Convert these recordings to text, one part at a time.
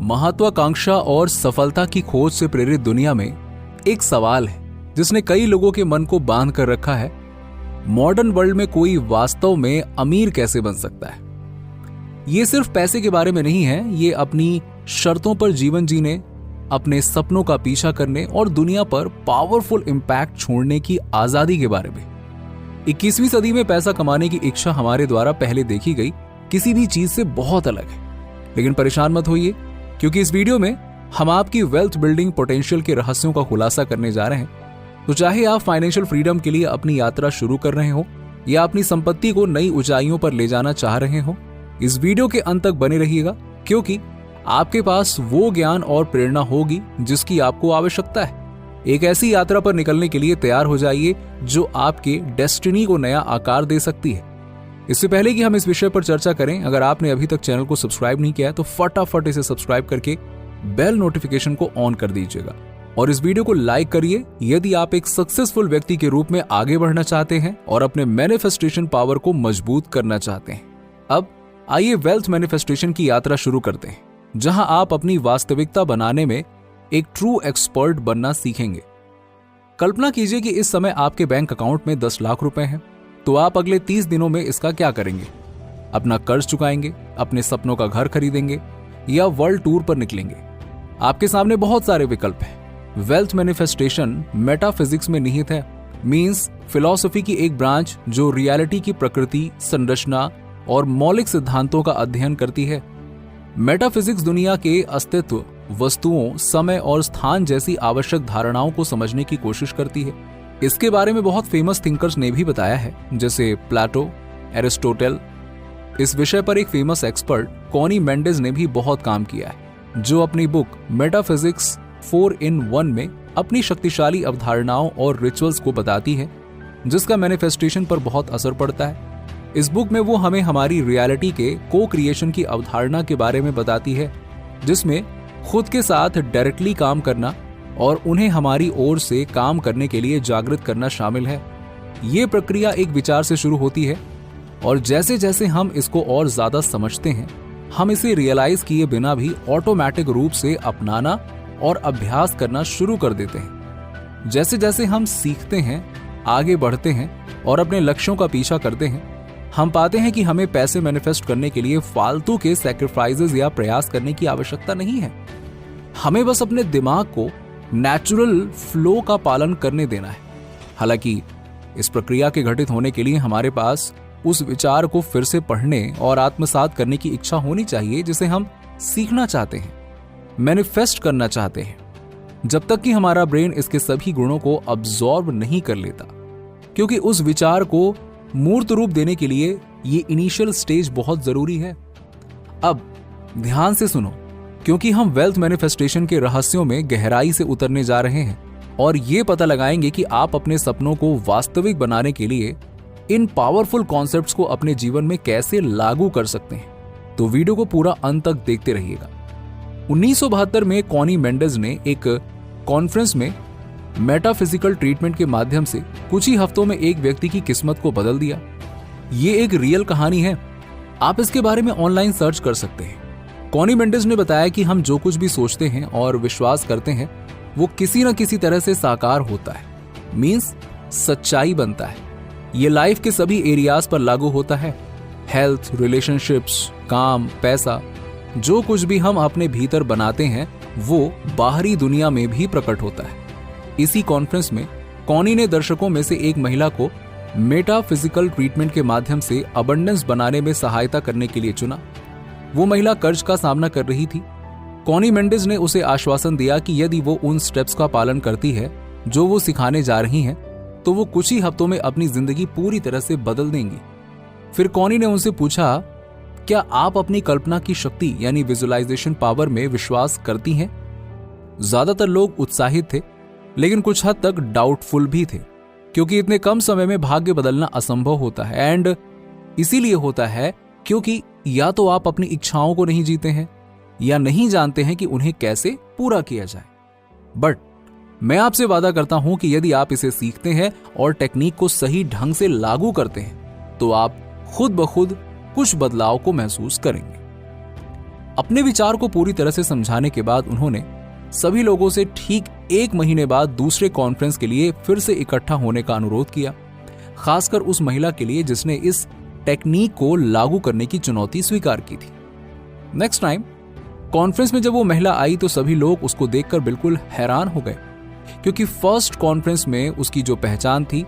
महत्वाकांक्षा और सफलता की खोज से प्रेरित दुनिया में एक सवाल है जिसने कई लोगों के मन को बांध कर रखा है। मॉडर्न वर्ल्ड में कोई वास्तव में अमीर कैसे बन सकता है? ये सिर्फ पैसे के बारे में नहीं है, ये अपनी शर्तों पर जीवन जीने, अपने सपनों का पीछा करने और दुनिया पर पावरफुल इंपैक्ट छोड़ने की आजादी के बारे में। 21वीं सदी में पैसा कमाने की इच्छा हमारे द्वारा पहले देखी गई किसी भी चीज से बहुत अलग है। लेकिन परेशान मत होइए, क्योंकि इस वीडियो में हम आपकी वेल्थ बिल्डिंग पोटेंशियल के रहस्यों का खुलासा करने जा रहे हैं। तो चाहे आप फाइनेंशियल फ्रीडम के लिए अपनी यात्रा शुरू कर रहे हो या अपनी संपत्ति को नई ऊंचाइयों पर ले जाना चाह रहे हो, इस वीडियो के अंत तक बने रहिएगा, क्योंकि आपके पास वो ज्ञान और प्रेरणा होगी जिसकी आपको आवश्यकता है। एक ऐसी यात्रा पर निकलने के लिए तैयार हो जाइए जो आपके डेस्टिनी को नया आकार दे सकती है। इससे पहले कि हम इस विषय पर चर्चा करें, अगर आपने अभी तक चैनल को सब्सक्राइब नहीं किया है तो फटाफट इसे सब्सक्राइब करके बेल नोटिफिकेशन को ऑन कर दीजिएगा और इस वीडियो को लाइक करिए यदि आप एक सक्सेसफुल व्यक्ति के रूप में आगे बढ़ना चाहते हैं और अपने मैनिफेस्टेशन पावर को मजबूत करना चाहते हैं। अब आइए वेल्थ मैनिफेस्टेशन की यात्रा शुरू करते हैं, जहां आप अपनी वास्तविकता बनाने में एक ट्रू एक्सपर्ट बनना सीखेंगे। कल्पना कीजिए कि इस समय आपके बैंक अकाउंट में 10 लाख रुपए हैं, तो आप अगले 30 दिनों में इसका क्या करेंगे? अपना कर्ज चुकाएंगे, अपने सपनों का घर खरीदेंगे या वर्ल्ड टूर पर निकलेंगे? आपके सामने बहुत सारे विकल्प हैं। वेल्थ मैनिफेस्टेशन मेटाफिजिक्स में निहित है, मींस फिलॉसफी की एक ब्रांच जो रियलिटी की प्रकृति, संरचना और मौलिक सिद्धांतों का अध्ययन करती है। मेटाफिजिक्स दुनिया के अस्तित्व, वस्तुओं, समय और स्थान जैसी आवश्यक धारणाओं को समझने की कोशिश करती है। इसके बारे में बहुत फेमस थिंकर्स ने भी बताया है, जैसे प्लेटो, एरिस्टोटल। इस विषय पर एक फेमस एक्सपर्ट कॉनी मेंडेज ने भी बहुत काम किया है, जो अपनी बुक मेटाफिजिक्स 4-in-1 में अपनी शक्तिशाली अवधारणाओं और रिचुअल्स को बताती है, जिसका मैनिफेस्टेशन पर बहुत असर पड़ता है। इस बुक में वो हमें हमारी रियलिटी के को क्रिएशन की अवधारणा के बारे में बताती है, जिसमें खुद के साथ डायरेक्टली काम करना और उन्हें हमारी ओर से काम करने के लिए जागृत करना शामिल है। ये प्रक्रिया एक विचार से शुरू होती है और जैसे जैसे हम इसको और ज्यादा समझते हैं, हम इसे रियलाइज किए बिना भी ऑटोमेटिक रूप से अपनाना और अभ्यास करना शुरू कर देते हैं। जैसे जैसे हम सीखते हैं, आगे बढ़ते हैं और अपने लक्ष्यों का पीछा करते हैं, हम पाते हैं कि हमें पैसे मैनिफेस्ट करने के लिए फालतू के सैक्रिफाइसेस या प्रयास करने की आवश्यकता नहीं है। हमें बस अपने दिमाग को नेचुरल फ्लो का पालन करने देना है। हालांकि इस प्रक्रिया के घटित होने के लिए हमारे पास उस विचार को फिर से पढ़ने और आत्मसात करने की इच्छा होनी चाहिए जिसे हम सीखना चाहते हैं, मैनिफेस्ट करना चाहते हैं, जब तक कि हमारा ब्रेन इसके सभी गुणों को अब्सॉर्ब नहीं कर लेता। क्योंकि उस विचार को मूर्त रूप देने के लिए ये इनिशियल स्टेज बहुत जरूरी है। अब ध्यान से सुनो, क्योंकि हम वेल्थ मैनिफेस्टेशन के रहस्यों में गहराई से उतरने जा रहे हैं और ये पता लगाएंगे कि आप अपने सपनों को वास्तविक बनाने के लिए इन पावरफुल कॉन्सेप्ट्स को अपने जीवन में कैसे लागू कर सकते हैं। तो वीडियो को पूरा अंत तक देखते रहिएगा। 1972 में कॉनी मेंडेज ने एक कॉन्फ्रेंस में मेटाफिजिकल ट्रीटमेंट के माध्यम से कुछ ही हफ्तों में एक व्यक्ति की किस्मत को बदल दिया। ये एक रियल कहानी है, आप इसके बारे में ऑनलाइन सर्च कर सकते हैं। कॉनी मेंडेज ने बताया कि हम जो कुछ भी सोचते हैं और विश्वास करते हैं वो किसी न किसी तरह से साकार होता है, मींस सच्चाई बनता है। ये लाइफ के सभी एरियाज पर लागू होता है। हेल्थ, रिलेशनशिप्स, काम, पैसा, जो कुछ भी हम अपने भीतर बनाते हैं वो बाहरी दुनिया में भी प्रकट होता है। इसी कॉन्फ्रेंस में कॉनी ने दर्शकों में से एक महिला को मेटाफिजिकल ट्रीटमेंट के माध्यम से अबंडेंस बनाने में सहायता करने के लिए चुना। वो महिला कर्ज का सामना कर रही थी। कॉनी मेंडेज ने उसे आश्वासन दिया कि यदि वो उन स्टेप्स का पालन करती है जो वो सिखाने जा रही हैं, तो वो कुछ ही हफ्तों में अपनी जिंदगी पूरी तरह से बदल देंगी। फिर कॉनी ने उनसे पूछा, क्या आप अपनी कल्पना की शक्ति यानी विजुअलाइजेशन पावर में विश्वास करती हैं? ज्यादातर लोग उत्साहित थे, लेकिन कुछ हद तक डाउटफुल भी थे, क्योंकि इतने कम समय में भाग्य बदलना असंभव होता है। एंड इसीलिए होता है क्योंकि या तो आप अपनी इच्छाओं को नहीं जीते हैं या नहीं जानते हैं कि उन्हें कैसे पूरा किया जाए। बट मैं आपसे वादा करता हूं कि यदि आप इसे सीखते हैं और टेक्निक को सही ढंग से लागू करते हैं, तो आप खुद ब खुद कुछ बदलाव को महसूस करेंगे। अपने विचार को पूरी तरह से समझाने के बाद उन्होंने सभी लोगों से ठीक 1 महीने बाद दूसरे कॉन्फ्रेंस के लिए फिर से इकट्ठा होने का अनुरोध किया, खासकर उस महिला के लिए जिसने इस टेक्निक को लागू करने की चुनौती स्वीकार की थी। नेक्स्ट टाइम कॉन्फ्रेंस में जब वो महिला आई तो सभी लोग उसको देखकर बिल्कुल हैरान हो गए, क्योंकि फर्स्ट कॉन्फ्रेंस में उसकी जो पहचान थी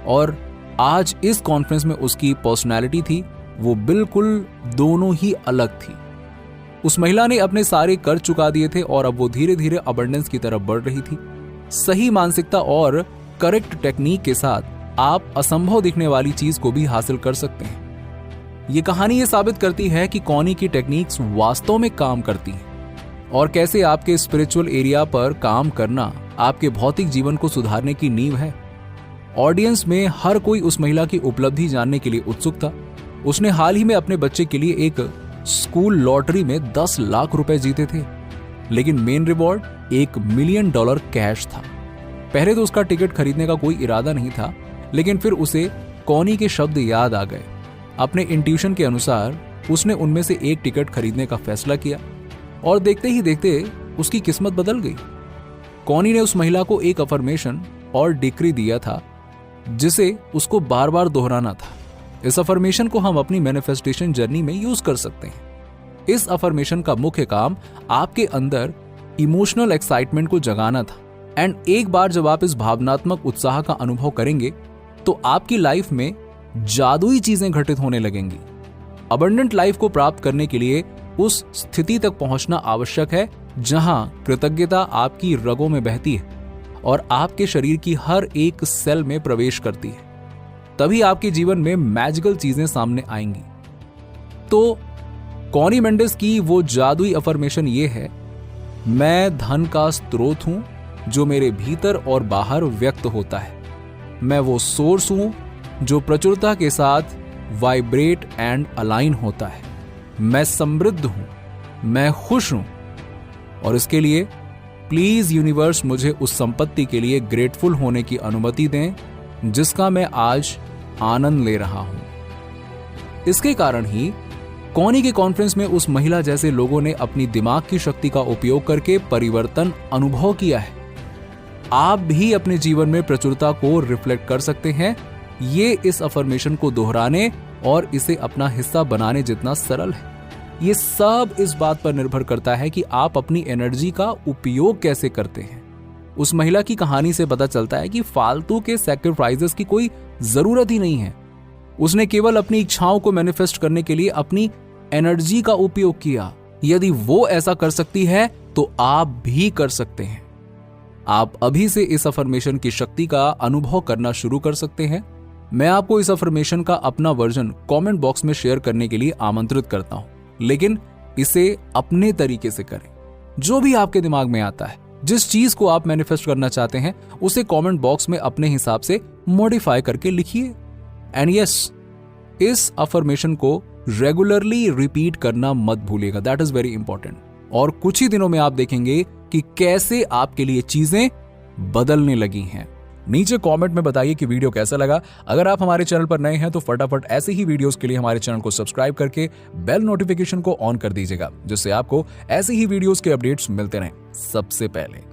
और आज इस कॉन्फ्रेंस में उसकी पर्सनैलिटी थी, वो बिल्कुल दोनों ही अलग थी। उस महिला ने अपने सारे कर चुका दिए थे और अब वो धीरे धीरे अबंडेंस की तरफ बढ़ रही थी। सही मानसिकता और करेक्ट टेक्निक के साथ आप असंभव दिखने वाली चीज को भी हासिल कर सकते हैं। ये कहानी ये साबित करती है कि कॉनी की टेक्निक्स वास्तव में काम करती हैं और कैसे आपके स्पिरिचुअल एरिया पर काम करना आपके भौतिक जीवन को सुधारने की नींव है। ऑडियंस में हर कोई उस महिला की उपलब्धि जानने के लिए उत्सुक था। उसने हाल ही में अपने बच्चे के लिए एक स्कूल लॉटरी में 10 लाख रुपए जीते थे, लेकिन मेन रिवॉर्ड $1 मिलियन कैश था। पहले तो उसका टिकट खरीदने का कोई इरादा नहीं था, लेकिन फिर उसे कॉनी के शब्द याद आ गए। अपने इंट्यूशन के अनुसार उसने उनमें से एक टिकट खरीदने का फैसला किया और देखते ही देखते उसकी किस्मत बदल गई। कॉनी ने उस महिला को एक अफर्मेशन और डिक्री दिया था जिसे उसको बार बार दोहराना था। इस अफर्मेशन को हम अपनी मैनिफेस्टेशन जर्नी में यूज कर सकते हैं। इस अफर्मेशन का मुख्य काम आपके अंदर इमोशनल एक्साइटमेंट को जगाना था। एंड एक बार जब आप इस भावनात्मक उत्साह का अनुभव करेंगे तो आपकी लाइफ में जादुई चीजें घटित होने लगेंगी। अबंडेंट लाइफ को प्राप्त करने के लिए उस स्थिति तक पहुंचना आवश्यक है जहां कृतज्ञता आपकी रगों में बहती है और आपके शरीर की हर एक सेल में प्रवेश करती है। तभी आपके जीवन में मैजिकल चीजें सामने आएंगी। तो कॉनी मेंडेस की वो जादुई अफर्मेशन ये है, मैं धन का स्रोत हूं जो मेरे भीतर और बाहर व्यक्त होता है। मैं वो सोर्स हूं जो प्रचुरता के साथ वाइब्रेट एंड अलाइन होता है। मैं समृद्ध हूं, मैं खुश हूं और इसके लिए प्लीज यूनिवर्स मुझे उस संपत्ति के लिए ग्रेटफुल होने की अनुमति दें जिसका मैं आज आनंद ले रहा हूं। इसके कारण ही कॉनी के कॉन्फ्रेंस में उस महिला जैसे लोगों ने अपनी दिमाग की शक्ति का उपयोग करके परिवर्तन अनुभव किया है। आप भी अपने जीवन में प्रचुरता को रिफ्लेक्ट कर सकते हैं। ये इस अफर्मेशन को दोहराने और इसे अपना हिस्सा बनाने जितना सरल है। ये सब इस बात पर निर्भर करता है कि आप अपनी एनर्जी का उपयोग कैसे करते हैं। उस महिला की कहानी से पता चलता है कि फालतू के सैक्रिफाइसेस की कोई जरूरत ही नहीं है। उसने केवल अपनी इच्छाओं को मैनिफेस्ट करने के लिए अपनी एनर्जी का उपयोग किया। यदि वो ऐसा कर सकती है तो आप भी कर सकते हैं। आप अभी से इस अफर्मेशन की शक्ति का अनुभव करना शुरू कर सकते हैं। मैं आपको इस अफर्मेशन का अपना वर्जन कमेंट बॉक्स में शेयर करने के लिए आमंत्रित करता हूं, लेकिन इसे अपने तरीके से करें। जो भी आपके दिमाग में आता है, जिस चीज को आप मैनिफेस्ट करना चाहते हैं, उसे कमेंट बॉक्स में अपने हिसाब से मॉडिफाई करके लिखिए। एंड यस, इस अफर्मेशन को रेगुलरली रिपीट करना मत भूलिएगा। That is very important. और कुछ ही दिनों में आप देखेंगे कि कैसे आपके लिए चीजें बदलने लगी हैं। नीचे कमेंट में बताइए कि वीडियो कैसा लगा। अगर आप हमारे चैनल पर नए हैं तो फटाफट ऐसे ही वीडियोस के लिए हमारे चैनल को सब्सक्राइब करके बेल नोटिफिकेशन को ऑन कर दीजिएगा, जिससे आपको ऐसे ही वीडियोस के अपडेट्स मिलते रहें सबसे पहले।